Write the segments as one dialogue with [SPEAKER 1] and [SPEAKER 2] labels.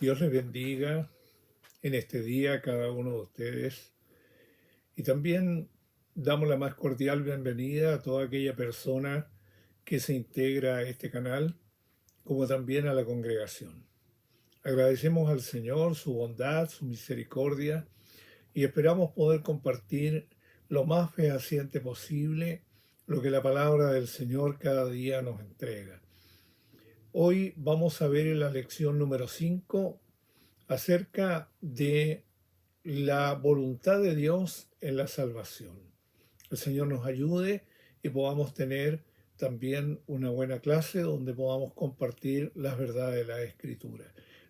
[SPEAKER 1] Dios les bendiga en este día a cada uno de ustedes y también damos la más cordial bienvenida a toda aquella persona que se integra a este canal, como también a la congregación. Agradecemos al Señor su bondad, su misericordia y esperamos poder compartir lo más fehaciente posible lo que la palabra del Señor cada día nos entrega. Hoy vamos a ver en la lección número 5 acerca de la voluntad de Dios en la salvación. El Señor nos ayude y podamos tener también una buena clase donde podamos compartir las verdades de la Escritura.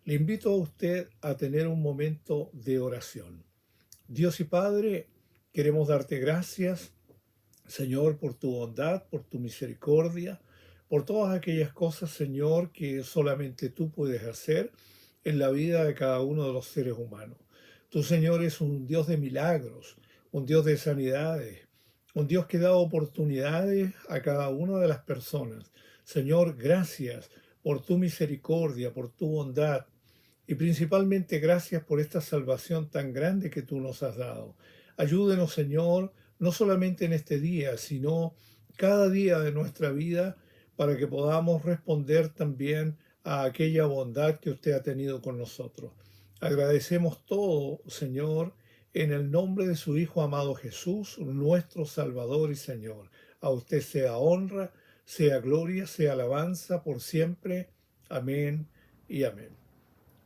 [SPEAKER 1] Le invito a usted a tener un momento de oración. Dios y Padre, queremos darte gracias, Señor, por tu bondad, por tu misericordia, por todas aquellas cosas, Señor, que solamente tú puedes hacer en la vida de cada uno de los seres humanos. Tu Señor es un Dios de milagros, un Dios de sanidades, un Dios que da oportunidades a cada una de las personas. Señor, gracias por tu misericordia, por tu bondad y principalmente gracias por esta salvación tan grande que tú nos has dado. Ayúdenos, Señor, no solamente en este día, sino cada día de nuestra vida para que podamos responder también a aquella bondad que usted ha tenido con nosotros. Agradecemos todo, Señor, en el nombre de su Hijo amado Jesús, nuestro Salvador y Señor. A usted sea honra, sea gloria, sea alabanza por siempre. Amén y amén.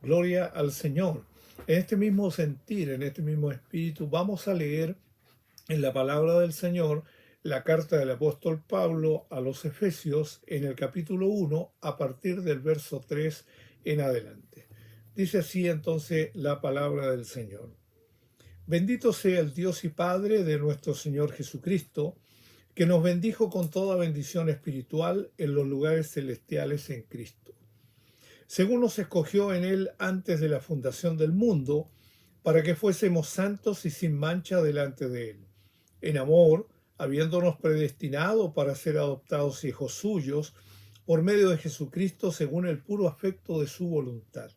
[SPEAKER 1] Gloria al Señor. En este mismo sentir, en este mismo espíritu, vamos a leer en la palabra del Señor la carta del apóstol Pablo a los Efesios en el capítulo 1 a partir del verso 3 en adelante. Dice así entonces la palabra del Señor. Bendito sea el Dios y Padre de nuestro Señor Jesucristo, que nos bendijo con toda bendición espiritual en los lugares celestiales en Cristo, según nos escogió en Él antes de la fundación del mundo, para que fuésemos santos y sin mancha delante de Él, en amor, habiéndonos predestinado para ser adoptados hijos suyos, por medio de Jesucristo según el puro afecto de su voluntad,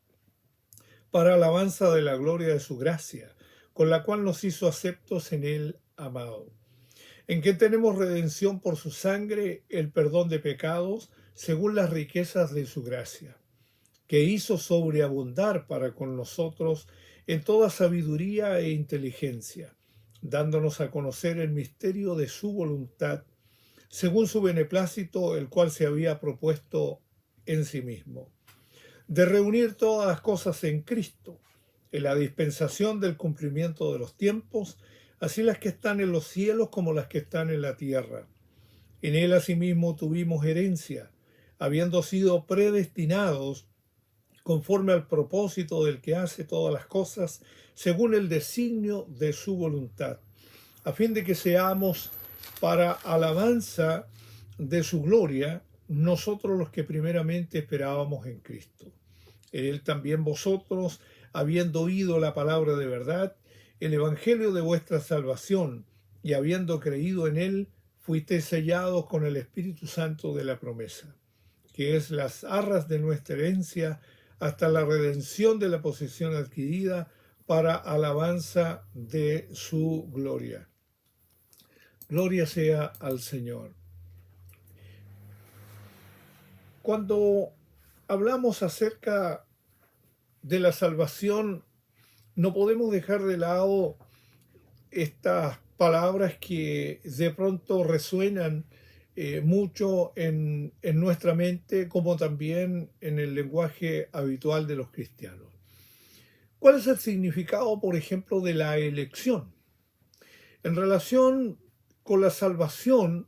[SPEAKER 1] para alabanza de la gloria de su gracia, con la cual nos hizo aceptos en Él amado, en que tenemos redención por su sangre, el perdón de pecados, según las riquezas de su gracia, que hizo sobreabundar para con nosotros en toda sabiduría e inteligencia, dándonos a conocer el misterio de su voluntad, según su beneplácito, el cual se había propuesto en sí mismo, de reunir todas las cosas en Cristo, en la dispensación del cumplimiento de los tiempos, así las que están en los cielos como las que están en la tierra. En él asimismo tuvimos herencia, habiendo sido predestinados conforme al propósito del que hace todas las cosas, según el designio de su voluntad, a fin de que seamos para alabanza de su gloria, nosotros los que primeramente esperábamos en Cristo. En él también vosotros, habiendo oído la palabra de verdad, el evangelio de vuestra salvación, y habiendo creído en él, fuisteis sellados con el Espíritu Santo de la promesa, que es las arras de nuestra herencia, hasta la redención de la posesión adquirida para alabanza de su gloria. Gloria sea al Señor. Cuando hablamos acerca de la salvación, no podemos dejar de lado estas palabras que de pronto resuenan mucho en nuestra mente, como también en el lenguaje habitual de los cristianos. ¿Cuál es el significado, por ejemplo, de la elección? En relación con la salvación,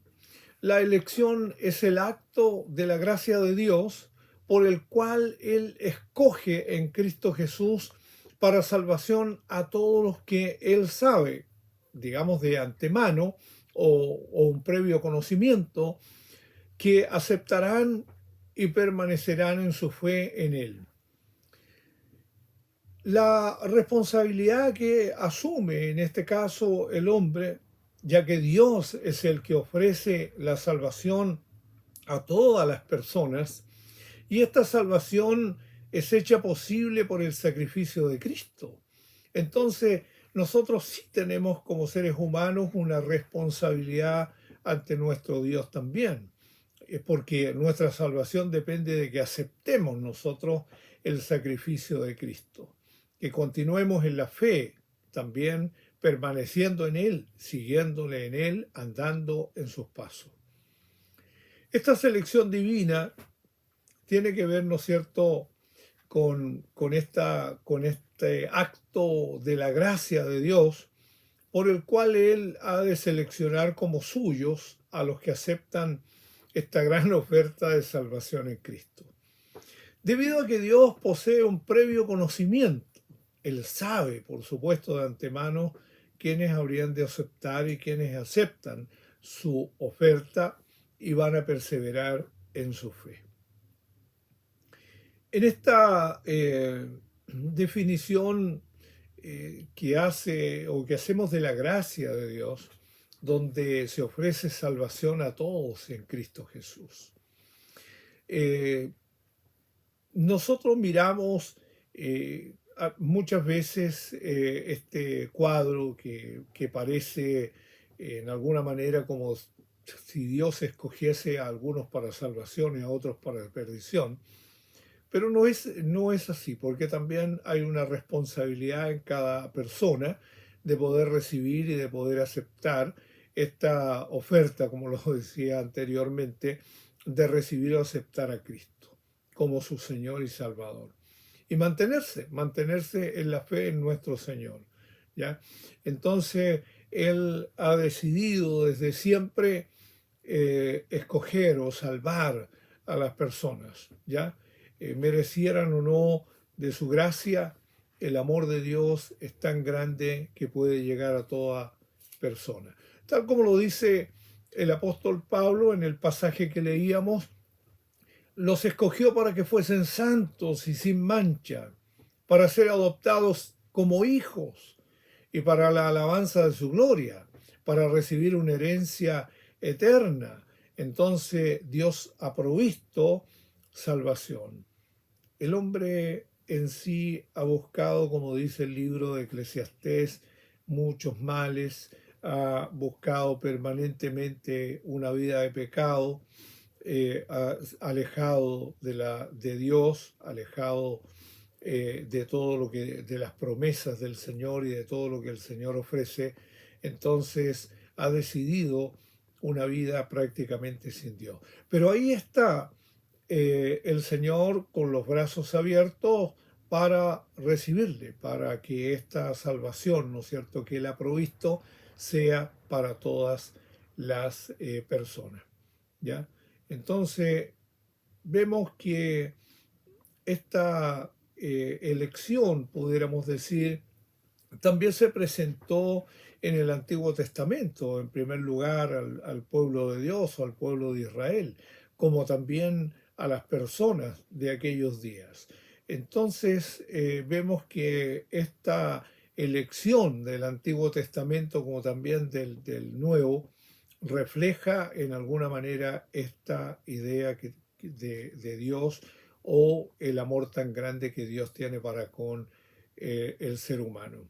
[SPEAKER 1] la elección es el acto de la gracia de Dios por el cual Él escoge en Cristo Jesús para salvación a todos los que Él sabe, digamos de antemano, o un previo conocimiento, que aceptarán y permanecerán en su fe en Él. La responsabilidad que asume en este caso el hombre, ya que Dios es el que ofrece la salvación a todas las personas, y esta salvación es hecha posible por el sacrificio de Cristo. Entonces, nosotros sí tenemos como seres humanos una responsabilidad ante nuestro Dios también. Es porque nuestra salvación depende de que aceptemos nosotros el sacrificio de Cristo, que continuemos en la fe también, permaneciendo en Él, siguiéndole en Él, andando en sus pasos. Esta selección divina tiene que ver, ¿no es cierto?, con este acto de la gracia de Dios, por el cual Él ha de seleccionar como suyos a los que aceptan esta gran oferta de salvación en Cristo. Debido a que Dios posee un previo conocimiento, Él sabe, por supuesto, de antemano quiénes habrían de aceptar y quiénes aceptan su oferta y van a perseverar en su fe. En esta definición que hace o que hacemos de la gracia de Dios, donde se ofrece salvación a todos en Cristo Jesús. Nosotros miramos muchas veces este cuadro que parece en alguna manera como si Dios escogiese a algunos para salvación y a otros para perdición. Pero no es así, porque también hay una responsabilidad en cada persona de poder recibir y de poder aceptar esta oferta, como lo decía anteriormente, de recibir o aceptar a Cristo como su Señor y Salvador. Y mantenerse en la fe en nuestro Señor, ¿ya? Entonces, Él ha decidido desde siempre escoger o salvar a las personas, ¿ya? Merecieran o no de su gracia, el amor de Dios es tan grande que puede llegar a toda persona. Tal como lo dice el apóstol Pablo en el pasaje que leíamos, los escogió para que fuesen santos y sin mancha, para ser adoptados como hijos y para la alabanza de su gloria, para recibir una herencia eterna. Entonces Dios ha provisto salvación. El hombre en sí ha buscado, como dice el libro de Eclesiastés, muchos males, ha buscado permanentemente una vida de pecado, alejado de Dios, alejado de todo lo que, de las promesas del Señor y de todo lo que el Señor ofrece. Entonces ha decidido una vida prácticamente sin Dios. Pero ahí está el Señor con los brazos abiertos para recibirle, para que esta salvación, ¿no es cierto?, que Él ha provisto, sea para todas las personas, ¿ya? Entonces, vemos que esta elección, pudiéramos decir, también se presentó en el Antiguo Testamento, en primer lugar al pueblo de Dios o al pueblo de Israel, como también a las personas de aquellos días. Entonces vemos que esta elección del Antiguo Testamento como también del Nuevo refleja en alguna manera esta idea de Dios o el amor tan grande que Dios tiene para con el ser humano.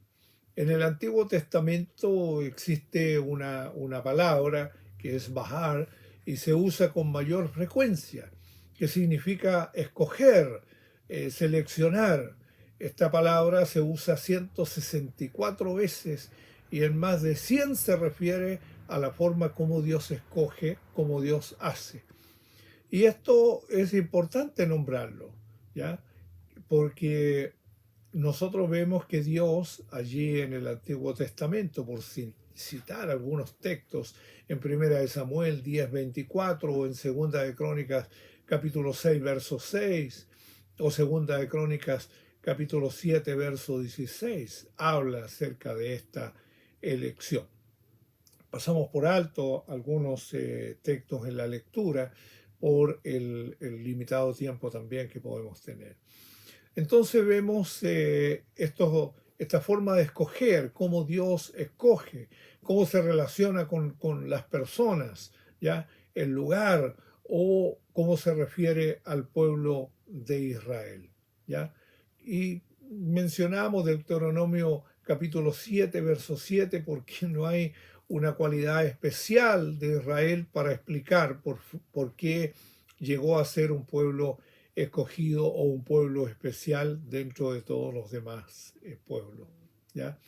[SPEAKER 1] En el Antiguo Testamento existe una palabra que es bahar y se usa con mayor frecuencia, que significa escoger, seleccionar. Esta palabra se usa 164 veces y en más de 100 se refiere a la forma como Dios escoge, como Dios hace. Y esto es importante nombrarlo, ¿ya? Porque nosotros vemos que Dios allí en el Antiguo Testamento, por citar algunos textos, en Primera de Samuel 10:24 o en Segunda de Crónicas capítulo 6, verso 6, o Segunda de Crónicas capítulo 7, verso 16, habla acerca de esta elección. Pasamos por alto algunos textos en la lectura por el limitado tiempo también que podemos tener. Entonces vemos esta forma de escoger, cómo Dios escoge, cómo se relaciona con las personas, ¿ya? El lugar o cómo se refiere al pueblo de Israel. ¿ya? Y mencionamos Deuteronomio capítulo 7, verso 7, porque no hay una cualidad especial de Israel para explicar por qué llegó a ser un pueblo escogido o un pueblo especial dentro de todos los demás pueblos, ¿ya?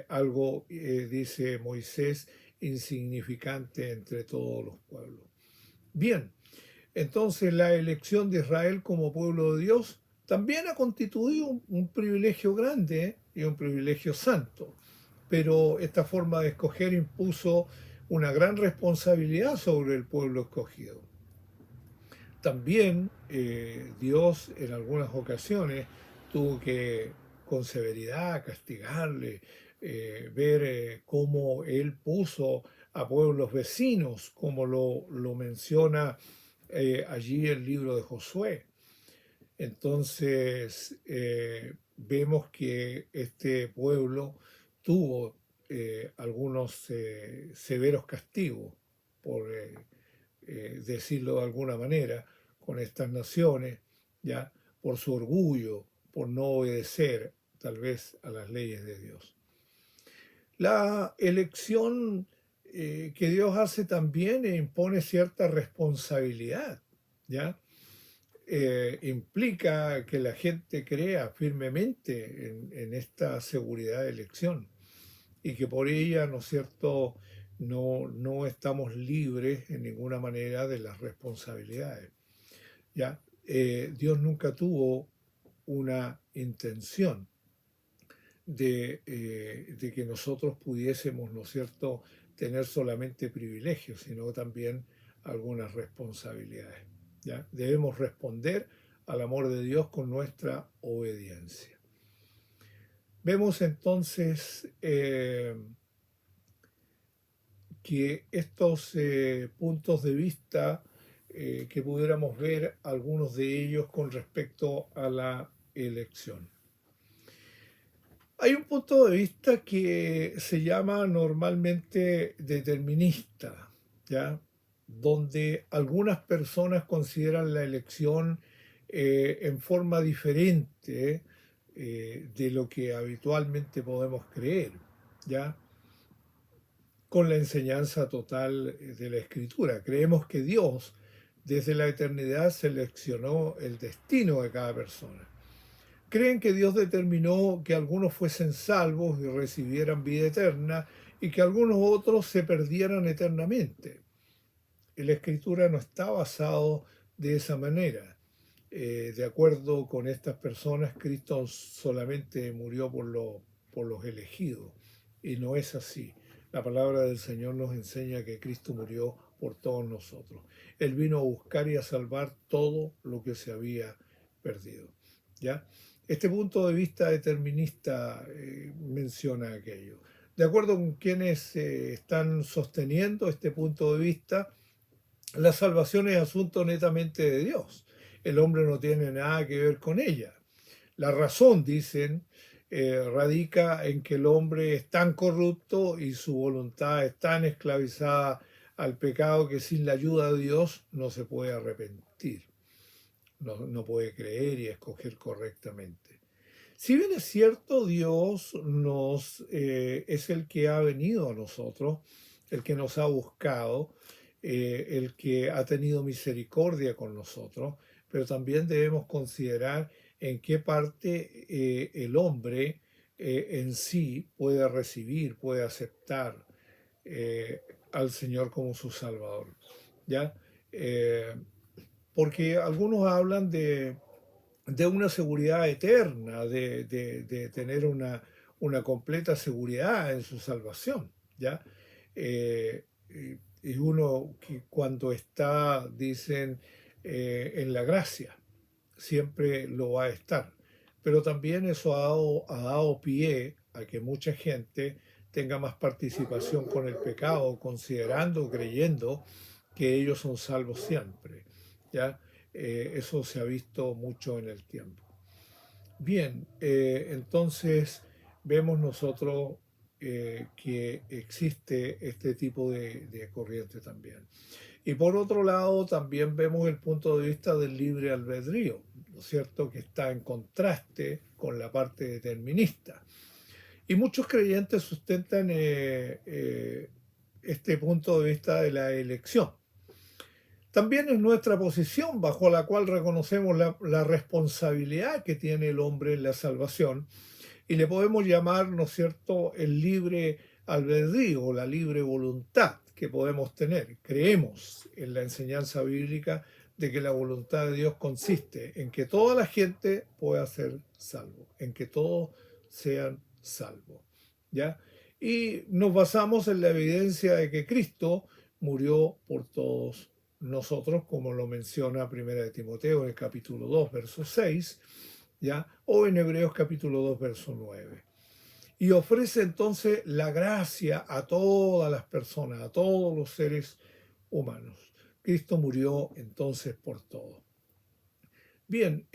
[SPEAKER 1] Algo, dice Moisés, insignificante entre todos los pueblos. Bien, entonces la elección de Israel como pueblo de Dios también ha constituido un privilegio grande, y un privilegio santo, pero esta forma de escoger impuso una gran responsabilidad sobre el pueblo escogido. También Dios en algunas ocasiones tuvo que con severidad castigarle, ver cómo Él puso a pueblos vecinos, como lo menciona allí el libro de Josué. Entonces vemos que este pueblo tuvo algunos severos castigos, por decirlo de alguna manera, con estas naciones, ya por su orgullo, por no obedecer tal vez a las leyes de Dios. La elección que Dios hace también impone cierta responsabilidad, ¿ya? Implica que la gente crea firmemente en esta seguridad de elección y que por ella, ¿no es cierto?, no estamos libres en ninguna manera de las responsabilidades. ¿Ya? Dios nunca tuvo una intención de que nosotros pudiésemos, ¿no es cierto?, tener solamente privilegios, sino también algunas responsabilidades. ¿Ya? Debemos responder al amor de Dios con nuestra obediencia. Vemos entonces que estos puntos de vista, que pudiéramos ver algunos de ellos con respecto a la elección. Hay un punto de vista que se llama normalmente determinista, ¿ya? Donde algunas personas consideran la elección en forma diferente de lo que habitualmente podemos creer, ¿ya? Con la enseñanza total de la Escritura. Creemos que Dios desde la eternidad seleccionó el destino de cada persona. Creen que Dios determinó que algunos fuesen salvos y recibieran vida eterna y que algunos otros se perdieran eternamente. La Escritura no está basado de esa manera. De acuerdo con estas personas, Cristo solamente murió por los elegidos, y no es así. La palabra del Señor nos enseña que Cristo murió por todos nosotros. Él vino a buscar y a salvar todo lo que se había perdido. ¿Ya? Este punto de vista determinista menciona aquello. De acuerdo con quienes están sosteniendo este punto de vista, la salvación es asunto netamente de Dios. El hombre no tiene nada que ver con ella. La razón, dicen, radica en que el hombre es tan corrupto y su voluntad es tan esclavizada al pecado que sin la ayuda de Dios no se puede arrepentir, no puede creer y escoger correctamente. Si bien es cierto, Dios es el que ha venido a nosotros, el que nos ha buscado, el que ha tenido misericordia con nosotros, pero también debemos considerar en qué parte el hombre en sí puede recibir, puede aceptar al Señor como su Salvador. ¿Ya? Porque algunos hablan de una seguridad eterna, de tener una completa seguridad en su salvación, ¿ya? Y uno que cuando está, dicen, en la gracia, siempre lo va a estar. Pero también eso ha dado pie a que mucha gente tenga más participación con el pecado, considerando, creyendo que ellos son salvos siempre, ¿ya? Eso se ha visto mucho en el tiempo. Bien, entonces vemos nosotros que existe este tipo de corriente también. Y por otro lado, también vemos el punto de vista del libre albedrío. ¿no es cierto?, que está en contraste con la parte determinista. Y muchos creyentes sustentan este punto de vista de la elección. También es nuestra posición bajo la cual reconocemos la responsabilidad que tiene el hombre en la salvación y le podemos llamar, ¿no es cierto?, el libre albedrío, la libre voluntad que podemos tener. Creemos en la enseñanza bíblica de que la voluntad de Dios consiste en que toda la gente pueda ser salvo, en que todos sean salvos, ¿ya? Y nos basamos en la evidencia de que Cristo murió por todos nosotros, como lo menciona 1 Timoteo en el capítulo 2, verso 6, ¿ya? O en Hebreos capítulo 2, verso 9. Y ofrece entonces la gracia a todas las personas, a todos los seres humanos. Cristo murió entonces por todo. Bien,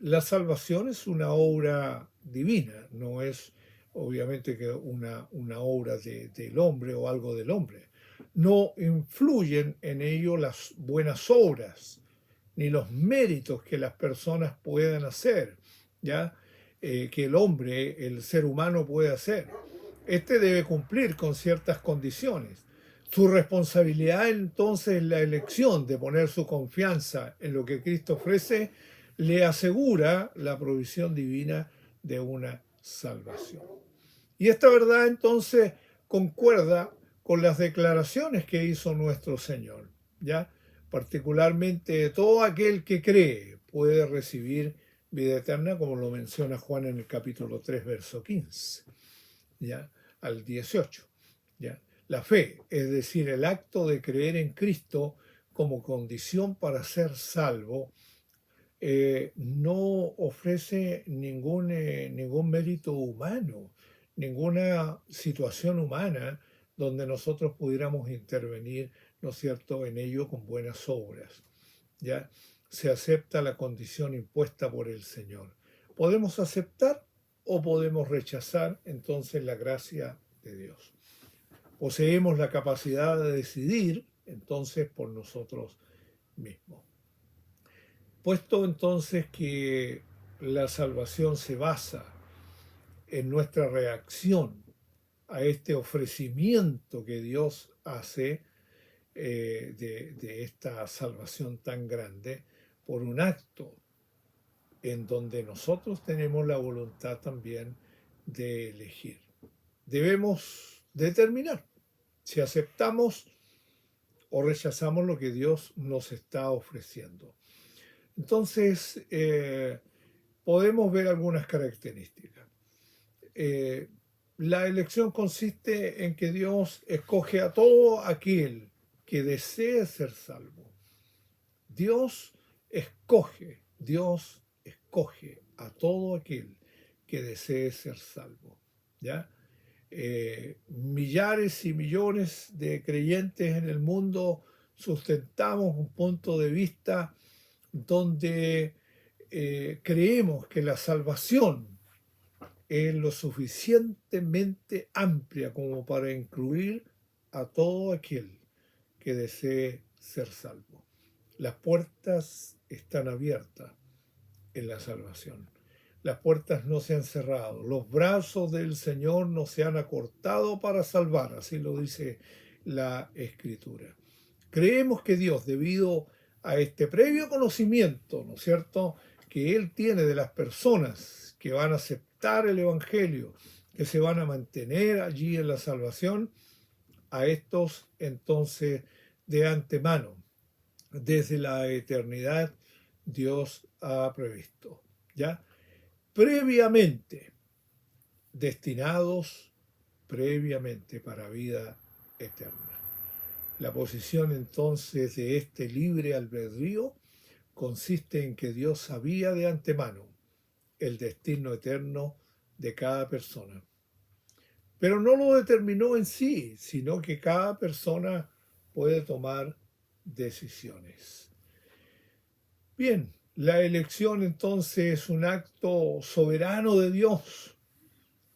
[SPEAKER 1] la salvación es una obra divina, no es obviamente que una obra del hombre o algo del hombre. No influyen en ello las buenas obras, ni los méritos que las personas puedan hacer, ¿ya? Que el hombre, el ser humano puede hacer. Este debe cumplir con ciertas condiciones. Su responsabilidad entonces en la elección de poner su confianza en lo que Cristo ofrece le asegura la provisión divina de una salvación. Y esta verdad entonces concuerda con las declaraciones que hizo nuestro Señor, ¿ya? Particularmente todo aquel que cree puede recibir vida eterna, como lo menciona Juan en el capítulo 3, verso 15, ¿ya?, al 18, ¿ya? La fe, es decir, el acto de creer en Cristo como condición para ser salvo, no ofrece ningún mérito humano, ninguna situación humana donde nosotros pudiéramos intervenir, ¿no es cierto?, en ello con buenas obras. ¿Ya? Se acepta la condición impuesta por el Señor. Podemos aceptar o podemos rechazar entonces la gracia de Dios. Poseemos la capacidad de decidir entonces por nosotros mismos. Puesto entonces que la salvación se basa en nuestra reacción a este ofrecimiento que Dios hace de esta salvación tan grande por un acto en donde nosotros tenemos la voluntad también de elegir. Debemos determinar si aceptamos o rechazamos lo que Dios nos está ofreciendo. Entonces, podemos ver algunas características. La elección consiste en que Dios escoge a todo aquel que desee ser salvo. Dios escoge a todo aquel que desee ser salvo, ¿ya? Millares y millones de creyentes en el mundo sustentamos un punto de vista donde creemos que la salvación es lo suficientemente amplia como para incluir a todo aquel que desee ser salvo. Las puertas están abiertas en la salvación. Las puertas no se han cerrado. Los brazos del Señor no se han acortado para salvar, así lo dice la Escritura. Creemos que Dios, debido a este previo conocimiento, ¿no es cierto?, que Él tiene de las personas que van a aceptar el Evangelio, que se van a mantener allí en la salvación, a estos entonces de antemano, desde la eternidad, Dios ha previsto, ¿ya? Previamente, destinados previamente para vida eterna. La posición entonces de este libre albedrío consiste en que Dios sabía de antemano el destino eterno de cada persona. Pero no lo determinó en sí, sino que cada persona puede tomar decisiones. Bien, la elección entonces es un acto soberano de Dios.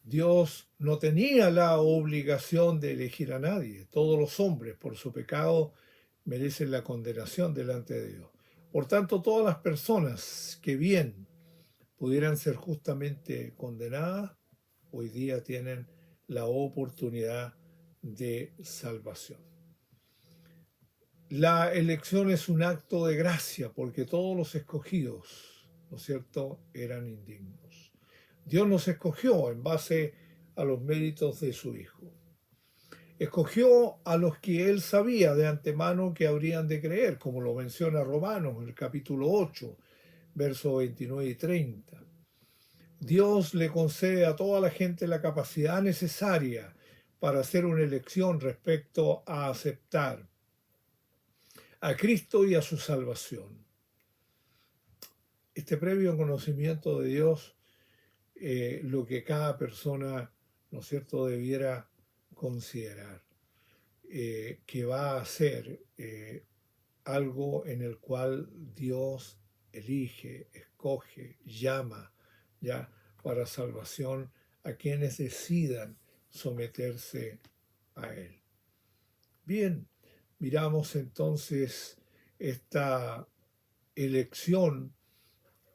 [SPEAKER 1] Dios no tenía la obligación de elegir a nadie. Todos los hombres, por su pecado, merecen la condenación delante de Dios. Por tanto, todas las personas que bien pudieran ser justamente condenadas, hoy día tienen la oportunidad de salvación. La elección es un acto de gracia porque todos los escogidos, ¿no es cierto?, eran indignos. Dios nos escogió en base a los méritos de su Hijo. Escogió a los que Él sabía de antemano que habrían de creer, como lo menciona Romanos en el capítulo 8, versos 29 y 30. Dios le concede a toda la gente la capacidad necesaria para hacer una elección respecto a aceptar a Cristo y a su salvación. Este previo conocimiento de Dios, lo que cada persona, ¿no es cierto?, debiera considerar, que va a ser algo en el cual Dios elige, escoge, llama, ya, para salvación a quienes decidan someterse a Él. Bien, miramos entonces esta elección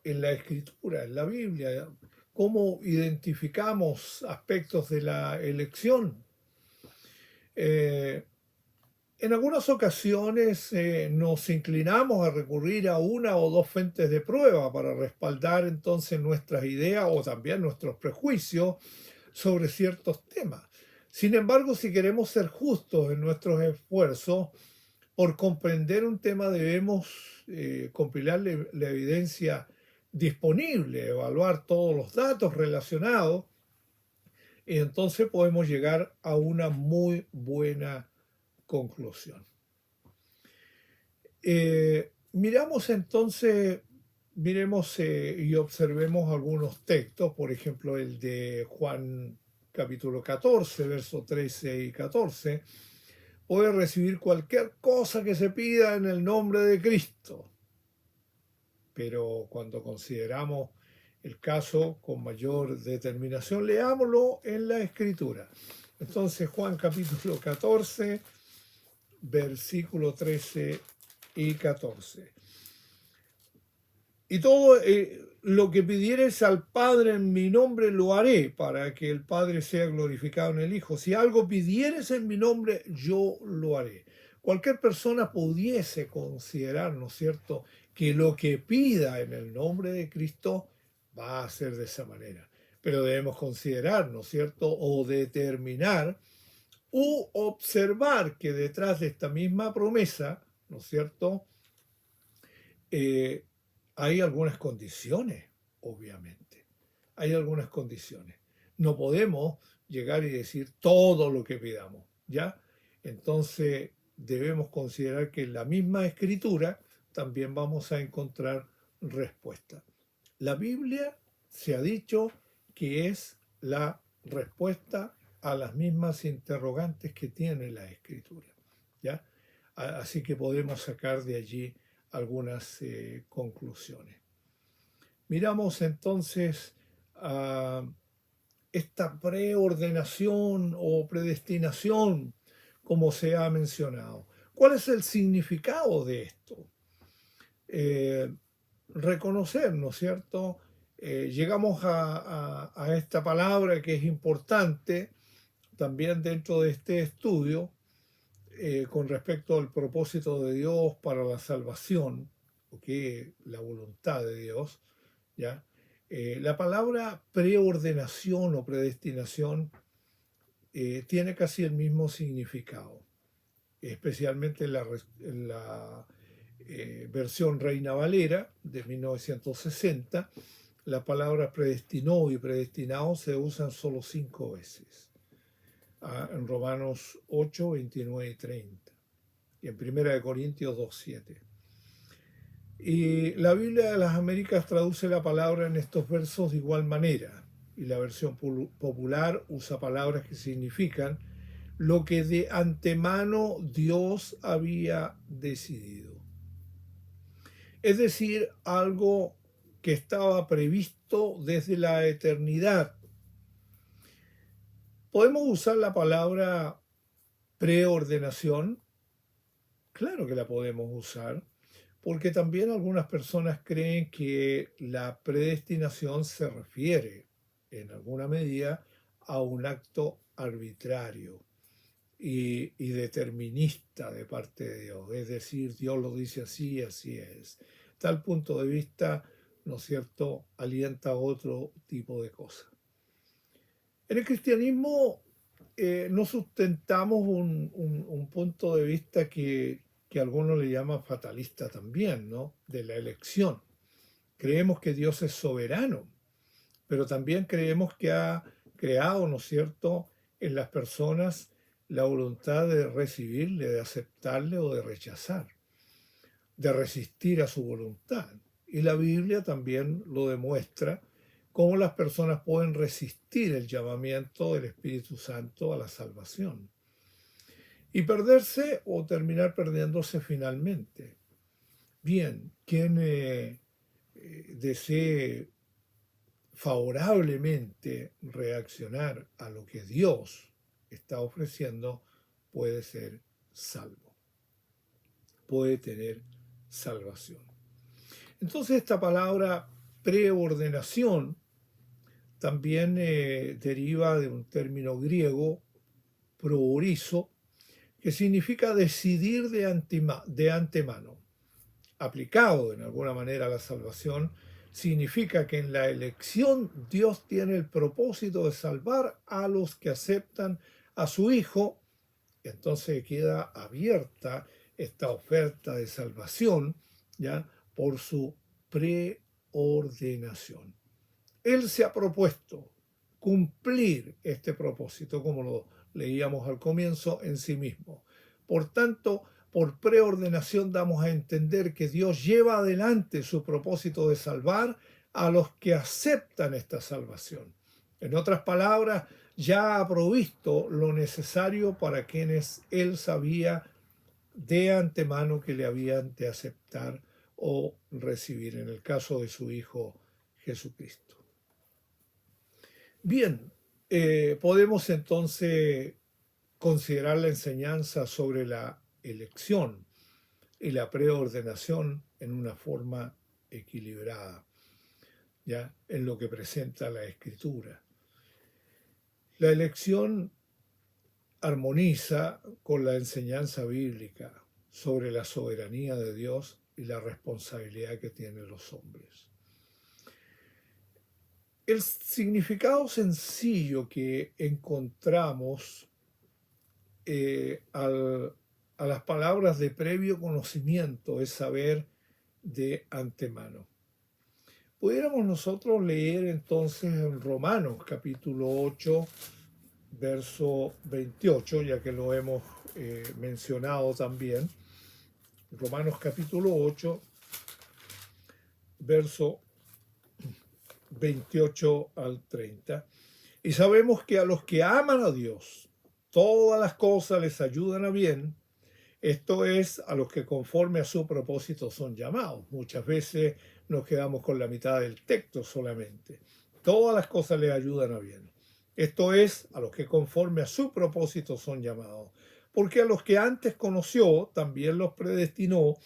[SPEAKER 1] en la Escritura, en la Biblia. ¿Cómo identificamos aspectos de la elección? En algunas ocasiones nos inclinamos a recurrir a una o dos fuentes de prueba para respaldar entonces nuestras ideas o también nuestros prejuicios sobre ciertos temas. Sin embargo, si queremos ser justos en nuestros esfuerzos, por comprender un tema debemos compilar la evidencia disponible, evaluar todos los datos relacionados y entonces podemos llegar a una muy buena conclusión. Miramos entonces, miremos y observemos algunos textos, por ejemplo el de Juan capítulo 14, versos 13 y 14. Puede recibir cualquier cosa que se pida en el nombre de Cristo. Pero cuando consideramos el caso con mayor determinación, leámoslo en la Escritura. Entonces, Juan capítulo 14, versículo 13 y 14. Y todo lo que pidieres al Padre en mi nombre lo haré, para que el Padre sea glorificado en el Hijo. Si algo pidieres en mi nombre, yo lo haré. Cualquier persona pudiese considerar, ¿no es cierto?, que lo que pida en el nombre de Cristo va a ser de esa manera. Pero debemos considerar, ¿no es cierto?, o determinar u observar que detrás de esta misma promesa, ¿no es cierto?, hay algunas condiciones, obviamente. Hay algunas condiciones. No podemos llegar y decir todo lo que pidamos, ¿ya? Entonces debemos considerar que en la misma escritura también vamos a encontrar respuesta. La Biblia se ha dicho que es la respuesta a las mismas interrogantes que tiene la escritura, ¿ya? Así que podemos sacar de allí algunas conclusiones. Miramos entonces esta preordenación o predestinación, como se ha mencionado. ¿Cuál es el significado de esto? Reconocer, ¿no es cierto? Llegamos a esta palabra que es importante también dentro de este estudio, con respecto al propósito de Dios para la salvación, o que la voluntad de Dios, ¿ya? La palabra preordenación o predestinación tiene casi el mismo significado, especialmente en la versión Reina Valera de 1960. La palabra predestinó y predestinado se usan solo 5 veces. En Romanos 8, 29 y 30. Y en 1 Corintios 2, 7. Y la Biblia de las Américas traduce la palabra en estos versos de igual manera. Y la versión popular usa palabras que significan lo que de antemano Dios había decidido. Es decir, algo que estaba previsto desde la eternidad. ¿Podemos usar la palabra preordenación? Claro que la podemos usar. porque también algunas personas creen que la predestinación se refiere en alguna medida a un acto arbitrario y determinista de parte de Dios. Es decir, Dios lo dice así y así es. Tal punto de vista, ¿no es cierto?, alienta a otro tipo de cosas. En el cristianismo no sustentamos un punto de vista que algunos le llaman fatalista también, ¿no? De la elección. Creemos que Dios es soberano, pero también creemos que ha creado, ¿no es cierto?, en las personas la voluntad de recibirle, de aceptarle o de rechazar, de resistir a su voluntad. Y la Biblia también lo demuestra, cómo las personas pueden resistir el llamamiento del Espíritu Santo a la salvación y perderse o terminar perdiéndose finalmente. Bien, quien desee favorablemente reaccionar a lo que Dios está ofreciendo puede ser salvo, puede tener salvación. Entonces esta palabra preordenación también deriva de un término griego, proorizo, que significa decidir de antemano. Aplicado en alguna manera a la salvación, significa que en la elección Dios tiene el propósito de salvar a los que aceptan a su Hijo. Entonces queda abierta esta oferta de salvación, ¿ya?, por su preordenación. Él se ha propuesto cumplir este propósito, como lo leíamos al comienzo, en sí mismo. Por tanto, por preordenación damos a entender que Dios lleva adelante su propósito de salvar a los que aceptan esta salvación. En otras palabras, ya ha provisto lo necesario para quienes Él sabía de antemano que le habían de aceptar o recibir, en el caso de su Hijo Jesucristo. Bien, podemos entonces considerar la enseñanza sobre la elección y la preordenación en una forma equilibrada, ya en lo que presenta la Escritura. La elección armoniza con la enseñanza bíblica sobre la soberanía de Dios y la responsabilidad que tienen los hombres. El significado sencillo que encontramos a las palabras de previo conocimiento es saber de antemano. Pudiéramos nosotros leer entonces en Romanos capítulo 8, verso 28, ya que lo hemos mencionado también. Romanos capítulo 8, verso 28 al 30. Y sabemos que a los que aman a Dios, todas las cosas les ayudan a bien. Esto es, a los que conforme a su propósito son llamados. Muchas veces nos quedamos con la mitad del texto solamente. Todas las cosas les ayudan a bien. Esto es, a los que conforme a su propósito son llamados. Porque a los que antes conoció, también los predestinó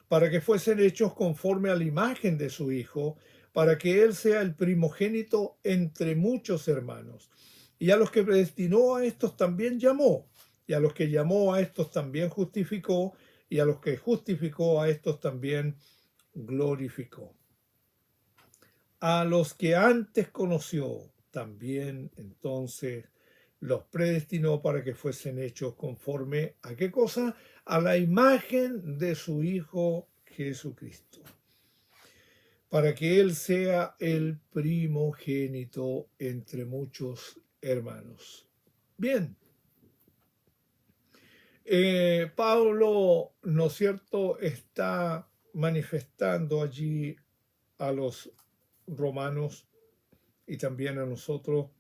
[SPEAKER 1] para que fuesen hechos conforme a la imagen de su Hijo, para que Él sea el primogénito entre muchos hermanos. Y a los que predestinó, a estos también llamó. Y a los que llamó, a estos también justificó. Y a los que justificó, a estos también glorificó. A los que antes conoció, también entonces los predestinó para que fuesen hechos conforme a ¿qué cosa? A la imagen de su Hijo Jesucristo, para que Él sea el primogénito entre muchos hermanos. Bien, Pablo, ¿no es cierto?, está manifestando allí a los romanos y también a nosotros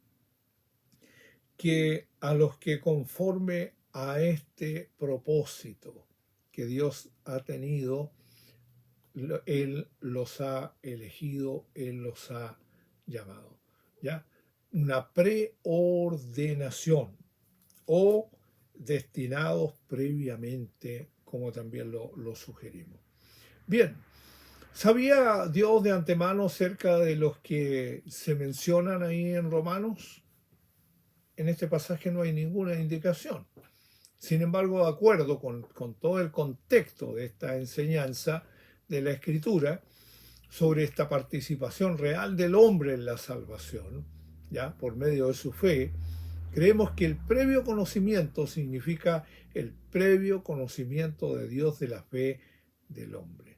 [SPEAKER 1] que a los que conforme a este propósito que Dios ha tenido, Él los ha elegido, Él los ha llamado. ¿Ya? Una preordenación o destinados previamente, como también lo sugerimos. Bien, ¿sabía Dios de antemano acerca de los que se mencionan ahí en Romanos? En este pasaje no hay ninguna indicación. Sin embargo, de acuerdo con todo el contexto de esta enseñanza de la Escritura sobre esta participación real del hombre en la salvación, ya por medio de su fe, creemos que el previo conocimiento significa el previo conocimiento de Dios de la fe del hombre.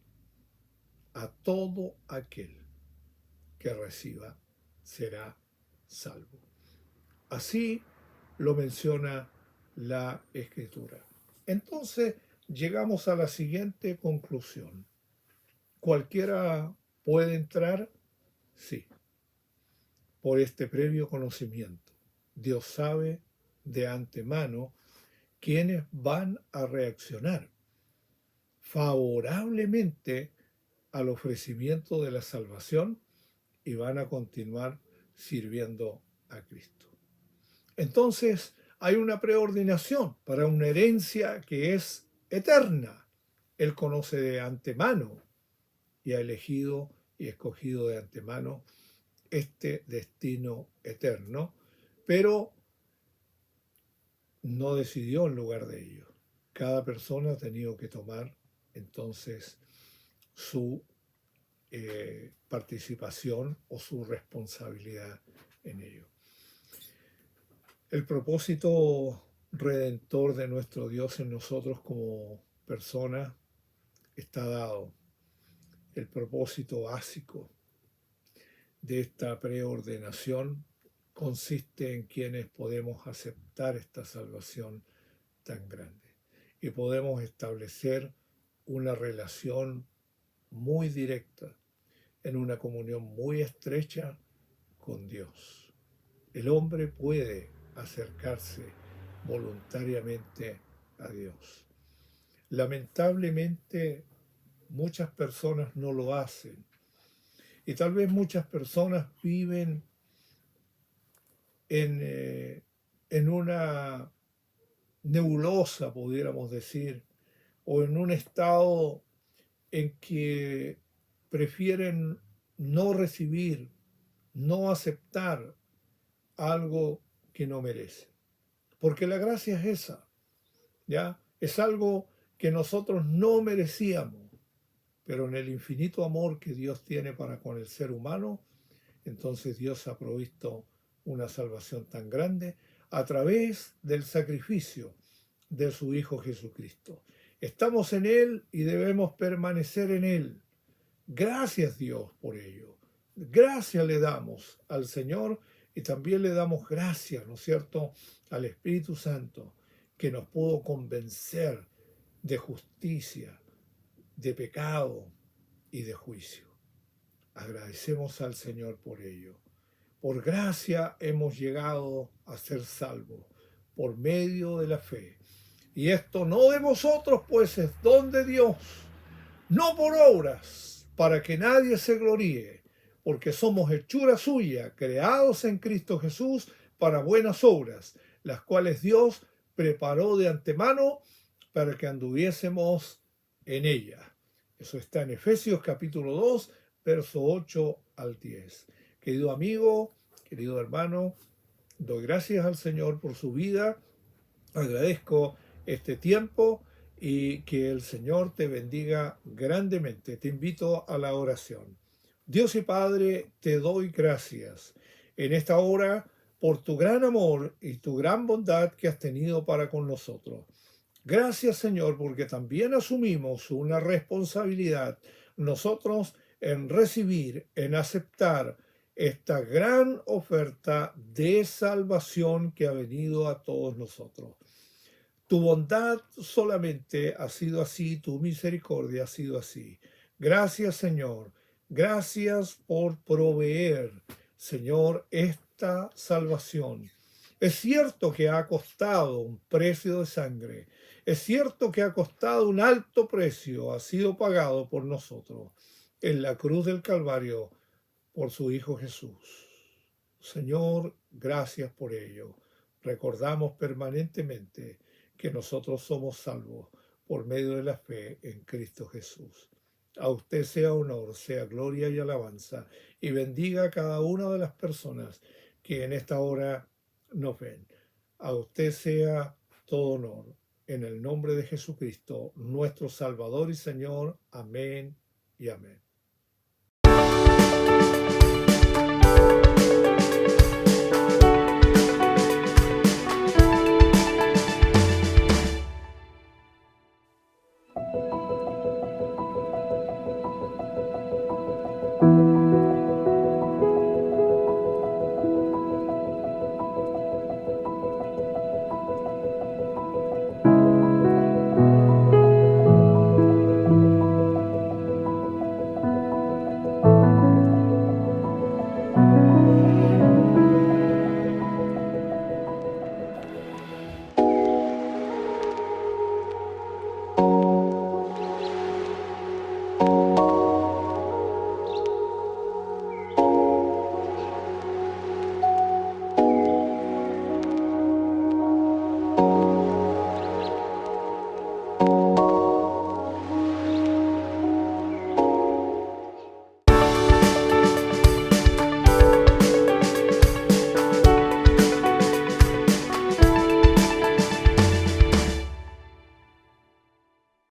[SPEAKER 1] A todo aquel que reciba será salvo. Así lo menciona la Escritura. Entonces llegamos a la siguiente conclusión. ¿Cualquiera puede entrar? Sí, por este previo conocimiento. Dios sabe de antemano quiénes van a reaccionar favorablemente al ofrecimiento de la salvación y van a continuar sirviendo a Cristo. Entonces, hay una preordinación para una herencia que es eterna. Él conoce de antemano y ha elegido y escogido de antemano este destino eterno, pero no decidió en lugar de ello. Cada persona ha tenido que tomar entonces su participación o su responsabilidad en ello. El propósito redentor de nuestro Dios en nosotros como personas está dado. El propósito básico de esta preordenación consiste en quienes podemos aceptar esta salvación tan grande y podemos establecer una relación muy directa, en una comunión muy estrecha con Dios. El hombre puede acercarse voluntariamente a Dios. Lamentablemente, muchas personas no lo hacen. Y tal vez muchas personas viven en una nebulosa, pudiéramos decir, o en un estado en que prefieren no recibir, no aceptar algo que no merecen. Porque la gracia es esa, ¿ya? Es algo que nosotros no merecíamos, pero en el infinito amor que Dios tiene para con el ser humano, entonces Dios ha provisto una salvación tan grande a través del sacrificio de su Hijo Jesucristo. Estamos en Él y debemos permanecer en Él. Gracias Dios por ello. Gracias le damos al Señor y también le damos gracias, ¿no es cierto?, al Espíritu Santo que nos pudo convencer de justicia, de pecado y de juicio. Agradecemos al Señor por ello. Por gracia hemos llegado a ser salvos por medio de la fe. Y esto no de vosotros, pues es don de Dios, no por obras, para que nadie se gloríe, porque somos hechura suya, creados en Cristo Jesús para buenas obras, las cuales Dios preparó de antemano para que anduviésemos en ellas. Eso está en Efesios capítulo 2, verso 8 al 10. Querido amigo, querido hermano, doy gracias al Señor por su vida, agradezco este tiempo y que el Señor te bendiga grandemente. Te invito a la oración. Dios y Padre, te doy gracias en esta hora por tu gran amor y tu gran bondad que has tenido para con nosotros. Gracias, Señor, porque también asumimos una responsabilidad nosotros en recibir, en aceptar esta gran oferta de salvación que ha venido a todos nosotros. Tu bondad solamente ha sido así, tu misericordia ha sido así. Gracias, Señor. Gracias por proveer, Señor, esta salvación. Es cierto que ha costado un precio de sangre. Es cierto que ha costado un alto precio, ha sido pagado por nosotros en la cruz del Calvario por su Hijo Jesús. Señor, gracias por ello. Recordamos permanentemente que nosotros somos salvos por medio de la fe en Cristo Jesús. A usted sea honor, sea gloria y alabanza, y bendiga a cada una de las personas que en esta hora nos ven. A usted sea todo honor. En el nombre de Jesucristo, nuestro Salvador y Señor. Amén y amén.